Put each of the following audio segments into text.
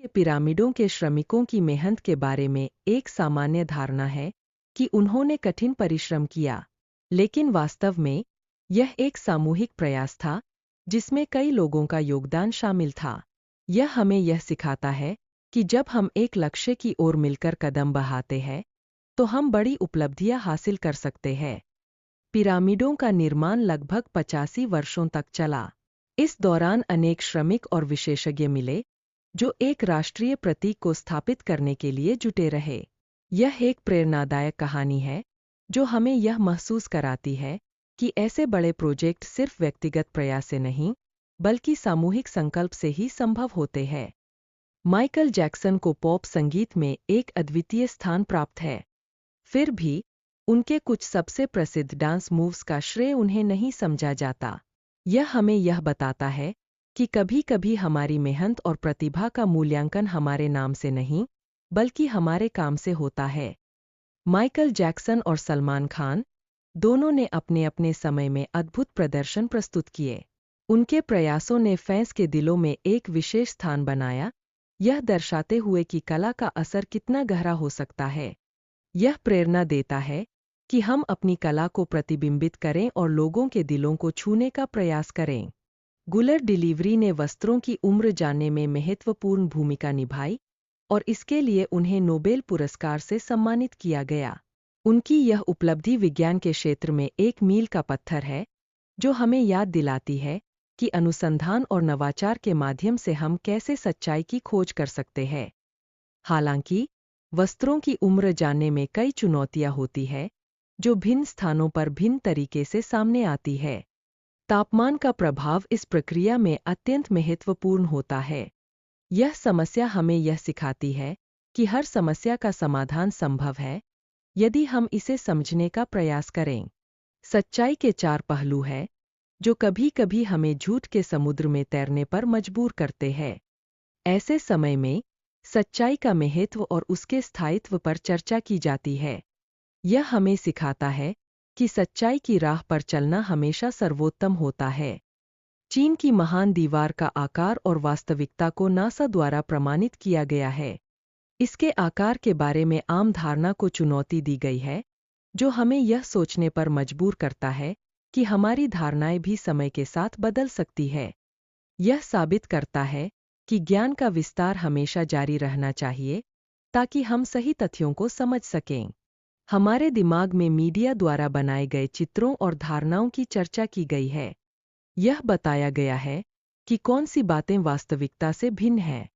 पिरामिडों के श्रमिकों की मेहनत के बारे में एक सामान्य धारणा है कि उन्होंने कठिन परिश्रम किया, लेकिन वास्तव में यह एक सामूहिक प्रयास था जिसमें कई लोगों का योगदान शामिल था। यह हमें यह सिखाता है कि जब हम एक लक्ष्य की ओर मिलकर कदम बढ़ाते हैं तो हम बड़ी उपलब्धियां हासिल कर सकते हैं। पिरामिडों का निर्माण लगभग 85 वर्षों तक चला। इस दौरान अनेक श्रमिक और विशेषज्ञ मिले जो एक राष्ट्रीय प्रतीक को स्थापित करने के लिए जुटे रहे। यह एक प्रेरणादायक कहानी है जो हमें यह महसूस कराती है कि ऐसे बड़े प्रोजेक्ट सिर्फ व्यक्तिगत प्रयास से नहीं बल्कि सामूहिक संकल्प से ही संभव होते हैं। माइकल जैक्सन को पॉप संगीत में एक अद्वितीय स्थान प्राप्त है। फिर भी उनके कुछ सबसे प्रसिद्ध डांस मूव्स का श्रेय उन्हें नहीं समझा जाता। यह हमें यह बताता है कि कभी-कभी हमारी मेहनत और प्रतिभा का मूल्यांकन हमारे नाम से नहीं बल्कि हमारे काम से होता है। माइकल जैक्सन और सलमान खान दोनों ने अपने अपने समय में अद्भुत प्रदर्शन प्रस्तुत किए। उनके प्रयासों ने फैंस के दिलों में एक विशेष स्थान बनाया, यह दर्शाते हुए कि कला का असर कितना गहरा हो सकता है। यह प्रेरणा देता है कि हम अपनी कला को प्रतिबिंबित करें और लोगों के दिलों को छूने का प्रयास करें। गुलर डिलीवरी ने वस्त्रों की उम्र जानने में महत्वपूर्ण भूमिका निभाई और इसके लिए उन्हें नोबेल पुरस्कार से सम्मानित किया गया। उनकी यह उपलब्धि विज्ञान के क्षेत्र में एक मील का पत्थर है जो हमें याद दिलाती है कि अनुसंधान और नवाचार के माध्यम से हम कैसे सच्चाई की खोज कर सकते हैं। हालांकि वस्त्रों की उम्र जानने में कई चुनौतियां होती हैं जो भिन्न स्थानों पर भिन्न तरीके से सामने आती है। तापमान का प्रभाव इस प्रक्रिया में अत्यंत महत्वपूर्ण होता है। यह समस्या हमें यह सिखाती है कि हर समस्या का समाधान संभव है यदि हम इसे समझने का प्रयास करें। सच्चाई के चार पहलू हैं जो कभी-कभी हमें झूठ के समुद्र में तैरने पर मजबूर करते हैं। ऐसे समय में सच्चाई का महत्व और उसके स्थायित्व पर चर्चा की जाती है। यह हमें सिखाता है कि सच्चाई की राह पर चलना हमेशा सर्वोत्तम होता है। चीन की महान दीवार का आकार और वास्तविकता को नासा द्वारा प्रमाणित किया गया है। इसके आकार के बारे में आम धारणा को चुनौती दी गई है, जो हमें यह सोचने पर मजबूर करता है कि हमारी धारणाएं भी समय के साथ बदल सकती है। यह साबित करता है कि ज्ञान का विस्तार हमेशा जारी रहना चाहिए ताकि हम सही तथ्यों को समझ सकें। हमारे दिमाग में मीडिया द्वारा बनाए गए चित्रों और धारणाओं की चर्चा की गई है। यह बताया गया है कि कौन सी बातें वास्तविकता से भिन्न हैं।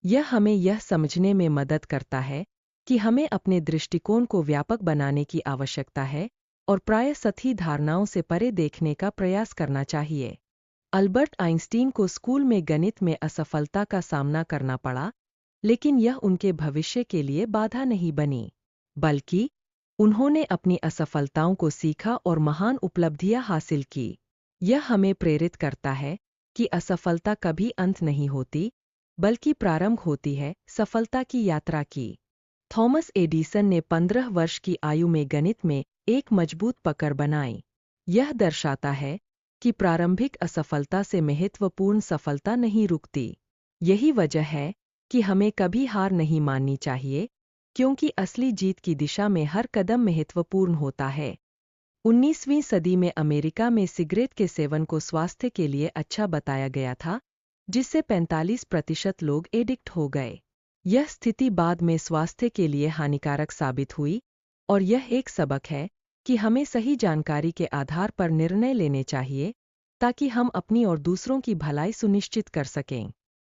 यह हमें यह समझने में मदद करता है कि हमें अपने दृष्टिकोण को व्यापक बनाने की आवश्यकता है और प्रायः सतही धारणाओं से परे देखने का प्रयास करना चाहिए। अल्बर्ट आइंस्टीन को स्कूल में गणित में असफलता का सामना करना पड़ा, लेकिन यह उनके भविष्य के लिए बाधा नहीं बनी, बल्कि उन्होंने अपनी असफलताओं को सीखा और महान उपलब्धियां हासिल की। यह हमें प्रेरित करता है कि असफलता कभी अंत नहीं होती, बल्कि प्रारंभ होती है सफलता की यात्रा की। थॉमस एडिसन ने 15 वर्ष की आयु में गणित में एक मजबूत पकड़ बनाई। यह दर्शाता है कि प्रारंभिक असफलता से महत्वपूर्ण सफलता नहीं रुकती। यही वजह है कि हमें कभी हार नहीं माननी चाहिए, क्योंकि असली जीत की दिशा में हर कदम महत्वपूर्ण होता है। 19वीं सदी में अमेरिका में सिगरेट के सेवन को स्वास्थ्य के लिए अच्छा बताया गया था, जिससे 45% लोग एडिक्ट हो गए। यह स्थिति बाद में स्वास्थ्य के लिए हानिकारक साबित हुई और यह एक सबक है कि हमें सही जानकारी के आधार पर निर्णय लेने चाहिए ताकि हम अपनी और दूसरों की भलाई सुनिश्चित कर सकें।